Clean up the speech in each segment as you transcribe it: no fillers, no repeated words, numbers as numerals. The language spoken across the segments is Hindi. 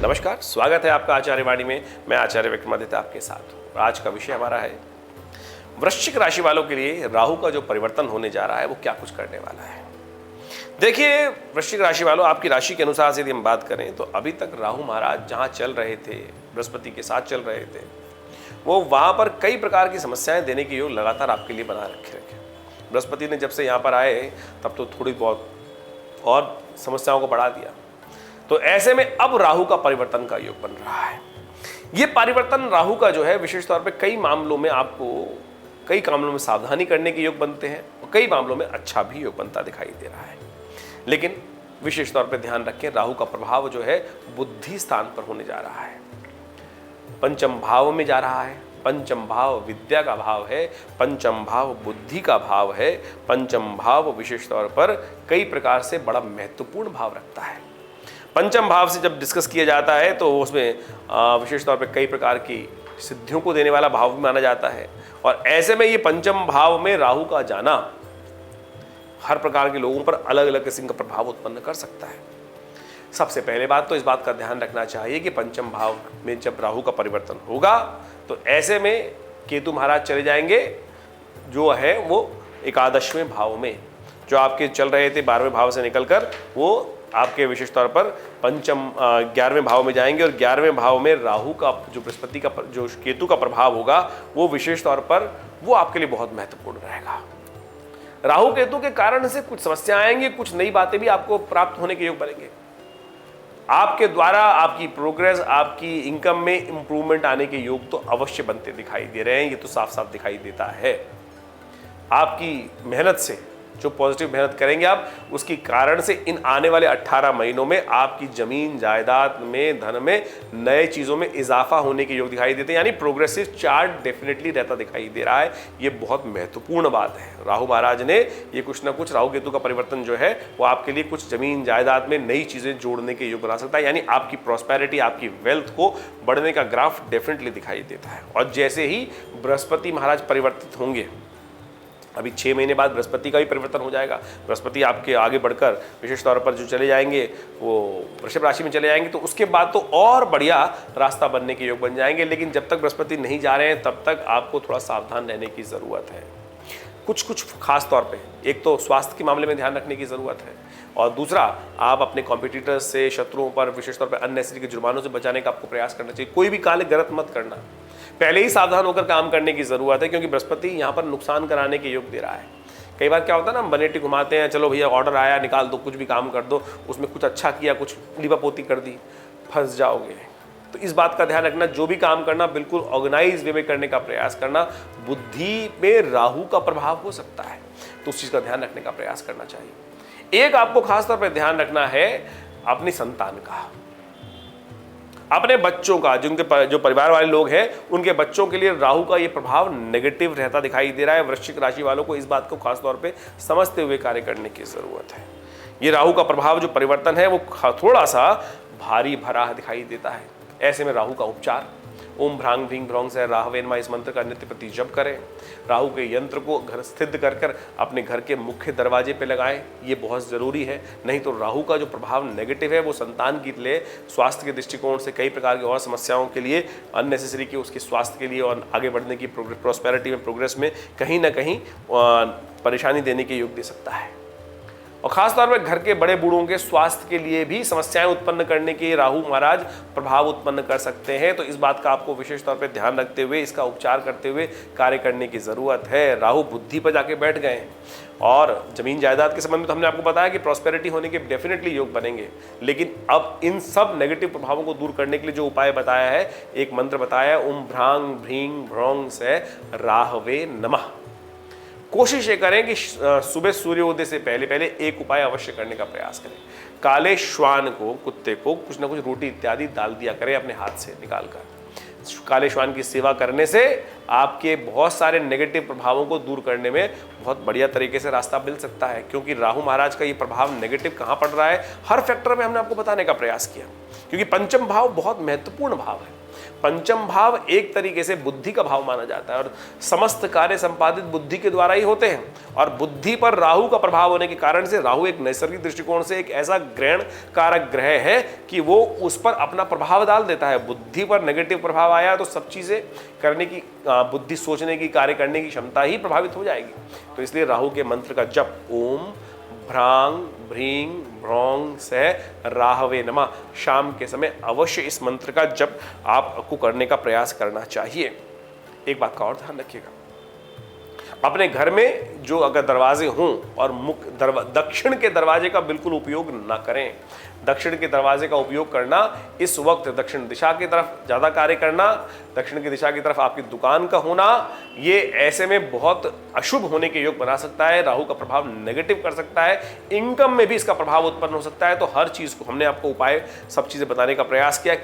नमस्कार, स्वागत है आपका आचार्य वाणी में। मैं आचार्य विक्रमादित्य आपके साथ हूँ। आज का विषय हमारा है वृश्चिक राशि वालों के लिए राहु का जो परिवर्तन होने जा रहा है वो क्या कुछ करने वाला है। देखिए वृश्चिक राशि वालों, आपकी राशि के अनुसार से यदि हम बात करें तो अभी तक राहु महाराज जहाँ चल रहे थे, बृहस्पति के साथ चल रहे थे, वो वहाँ पर कई प्रकार की समस्याएं देने के योग लगातार आपके लिए बना रखे। बृहस्पति ने जब से यहाँ पर आए तब तो थोड़ी बहुत और समस्याओं को बढ़ा दिया। तो ऐसे में अब राहु का परिवर्तन का योग बन रहा है। ये परिवर्तन राहु का जो है विशेष तौर पे कई मामलों में आपको कई मामलों में सावधानी करने के योग बनते हैं और कई मामलों में अच्छा भी योग बनता दिखाई दे रहा है। लेकिन विशेष तौर पे ध्यान रखें, राहु का प्रभाव जो है बुद्धि स्थान पर होने जा रहा है, पंचम भाव में जा रहा है। पंचम भाव विद्या का भाव है, पंचम भाव बुद्धि का भाव है। पंचम भाव विशेष तौर पर कई प्रकार से बड़ा महत्वपूर्ण भाव रखता है। पंचम भाव से जब डिस्कस किया जाता है तो उसमें विशेष तौर पर कई प्रकार की सिद्धियों को देने वाला भाव भी माना जाता है। और ऐसे में ये पंचम भाव में राहु का जाना हर प्रकार के लोगों पर अलग अलग किस्म का प्रभाव उत्पन्न कर सकता है। सबसे पहले बात तो इस बात का ध्यान रखना चाहिए कि पंचम भाव में जब राहु का परिवर्तन होगा तो ऐसे में केतु महाराज चले जाएंगे जो है वो एकादशवें भाव में, जो आपके चल रहे थे 12वें भाव से निकलकर वो आपके विशेष तौर पर पंचम 11वें भाव में जाएंगे। और 11वें भाव में राहु का जो बृहस्पति का जो केतु का प्रभाव होगा वो विशेष तौर पर वो आपके लिए बहुत महत्वपूर्ण रहेगा। राहु केतु के कारण से कुछ समस्याएं आएंगी, कुछ नई बातें भी आपको प्राप्त होने के योग बनेंगे। आपके द्वारा आपकी प्रोग्रेस, आपकी इनकम में इंप्रूवमेंट आने के योग तो अवश्य बनते दिखाई दे रहे हैं। ये तो साफ साफ दिखाई देता है। आपकी मेहनत से जो पॉजिटिव मेहनत करेंगे आप, उसकी कारण से इन आने वाले 18 महीनों में आपकी जमीन जायदाद में, धन में, नए चीज़ों में इजाफा होने के योग दिखाई देते हैं। यानी प्रोग्रेसिव चार्ट डेफिनेटली रहता दिखाई दे रहा है। ये बहुत महत्वपूर्ण बात है। राहु महाराज ने ये कुछ ना कुछ, राहु केतु का परिवर्तन जो है वो आपके लिए कुछ जमीन जायदाद में नई चीज़ें जोड़ने के योग बना सकता है। यानी आपकी प्रॉस्पेरिटी, आपकी वेल्थ को बढ़ने का ग्राफ डेफिनेटली दिखाई देता है। और जैसे ही बृहस्पति महाराज परिवर्तित होंगे, अभी 6 महीने बाद बृहस्पति का भी परिवर्तन हो जाएगा। बृहस्पति आपके आगे बढ़कर विशेष तौर पर जो चले जाएंगे वो वृषभ राशि में चले जाएंगे, तो उसके बाद तो और बढ़िया रास्ता बनने के योग बन जाएंगे। लेकिन जब तक बृहस्पति नहीं जा रहे हैं तब तक आपको थोड़ा सावधान रहने की ज़रूरत है। कुछ खास तौर पे एक तो स्वास्थ्य के मामले में ध्यान रखने की ज़रूरत है, और दूसरा आप अपने कॉम्पिटिटर्स से, शत्रुओं पर विशेष तौर पर अननेसेसरी के जुर्मानों से बचाने का आपको प्रयास करना चाहिए। कोई भी काले गलत मत करना, पहले ही सावधान होकर काम करने की ज़रूरत है, क्योंकि बृहस्पति यहाँ पर नुकसान कराने के योग दे रहा है। कई बार क्या होता है ना, हम बनेटी घुमाते हैं, चलो भैया ऑर्डर आया निकाल दो, कुछ भी काम कर दो, उसमें कुछ अच्छा किया, कुछ लिपापोती कर दी, फंस जाओगे। तो इस बात का ध्यान रखना, जो भी काम करना बिल्कुल ऑर्गेनाइज वे में करने का प्रयास करना। बुद्धि में राहु का प्रभाव हो सकता है, तो उस चीज़ का ध्यान रखने का प्रयास करना चाहिए। एक आपको खास तौर पर ध्यान रखना है अपनी संतान का, अपने बच्चों का। जो परिवार वाले लोग हैं उनके बच्चों के लिए राहु का ये प्रभाव नेगेटिव रहता दिखाई दे रहा है। वृश्चिक राशि वालों को इस बात को खास तौर पे समझते हुए कार्य करने की ज़रूरत है। ये राहु का प्रभाव जो परिवर्तन है वो थोड़ा सा भारी भरा दिखाई देता है। ऐसे में राहु का उपचार, ओम भ्रांग भ्रीं भ्रौं से राहवे नमः, इस मंत्र का नित्य प्रति जप करें। राहु के यंत्र को घर स्थित कर अपने घर के मुख्य दरवाजे पे लगाएं, ये बहुत ज़रूरी है। नहीं तो राहु का जो प्रभाव नेगेटिव है वो संतान के लिए, स्वास्थ्य के दृष्टिकोण से, कई प्रकार की और समस्याओं के लिए, अननेसेसरी की उसके स्वास्थ्य के लिए और आगे बढ़ने की प्रॉस्पेरिटी में, प्रोग्रेस में कहीं ना कहीं परेशानी देने के योग दे सकता है। और खास तौर पर घर के बड़े बूढ़ों के स्वास्थ्य के लिए भी समस्याएं उत्पन्न करने के राहु महाराज प्रभाव उत्पन्न कर सकते हैं। तो इस बात का आपको विशेष तौर पर ध्यान रखते हुए, इसका उपचार करते हुए कार्य करने की ज़रूरत है। राहु बुद्धि पर जाके बैठ गए हैं, और जमीन जायदाद के संबंध में तो हमने आपको बताया कि प्रॉस्पेरिटी होने के डेफिनेटली योग बनेंगे। लेकिन अब इन सब नेगेटिव प्रभावों को दूर करने के लिए जो उपाय बताया है, एक मंत्र बताया, ओम भ्रांग भ्रीं भ्रौं से राहवे नमः। कोशिश ये करें कि सुबह सूर्योदय से पहले पहले एक उपाय अवश्य करने का प्रयास करें। काले श्वान को, कुत्ते को कुछ ना कुछ रोटी इत्यादि डाल दिया करें अपने हाथ से निकालकर। काले श्वान की सेवा करने से आपके बहुत सारे नेगेटिव प्रभावों को दूर करने में बहुत बढ़िया तरीके से रास्ता मिल सकता है। क्योंकि राहु महाराज का ये प्रभाव नेगेटिव कहाँ पड़ रहा है, हर फैक्टर में हमने आपको बताने का प्रयास किया। क्योंकि पंचम भाव बहुत महत्वपूर्ण भाव है। पंचम भाव एक तरीके से बुद्धि का भाव माना जाता है और समस्त कार्य संपादित बुद्धि के द्वारा ही होते हैं। और बुद्धि पर राहु का प्रभाव होने के कारण से राहु एक नैसर्गिक दृष्टिकोण से एक ऐसा ग्रहण कारक ग्रह है कि वो उस पर अपना प्रभाव डाल देता है। बुद्धि पर नेगेटिव प्रभाव आया तो सब चीजें करने की, बुद्धि सोचने की, कार्य करने की क्षमता ही प्रभावित हो जाएगी। तो इसलिए राहु के मंत्र का जप ओम भ्रांग भ्रीं भ्रौंग से राहवे नमः शाम के समय अवश्य इस मंत्र का जप आपको करने का प्रयास करना चाहिए। एक बात का और ध्यान रखिएगा, अपने घर में जो अगर दरवाजे हों और दक्षिण के दरवाजे का बिल्कुल उपयोग ना करें। दक्षिण के दरवाजे का उपयोग करना इस वक्त दक्षिण दिशा की तरफ ज़्यादा कार्य करना, दक्षिण की दिशा की तरफ आपकी दुकान का होना, ये ऐसे में बहुत अशुभ होने के योग बना सकता है। राहु का प्रभाव नेगेटिव कर सकता है, इनकम में भी इसका प्रभाव उत्पन्न हो सकता है। तो हर चीज़ को हमने आपको उपाय सब चीज़ें बताने का प्रयास किया,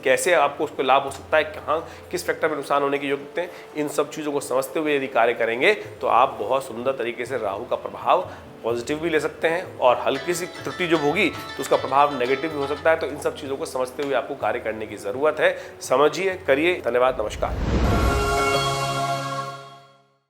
कैसे आपको उसको लाभ हो सकता है, कहाँ किस फैक्टर में नुकसान होने के योग दिखते हैं। इन सब चीज़ों को समझते हुए यदि कार्य करेंगे तो आप बहुत सुंदर तरीके से राहु का प्रभाव पॉजिटिव भी ले सकते हैं और हल्की सी त्रुटि जो होगी तो उसका प्रभाव नेगेटिव भी हो सकता है। तो इन सब चीज़ों को समझते हुए आपको कार्य करने की ज़रूरत है। समझिए, करिए। धन्यवाद, नमस्कार।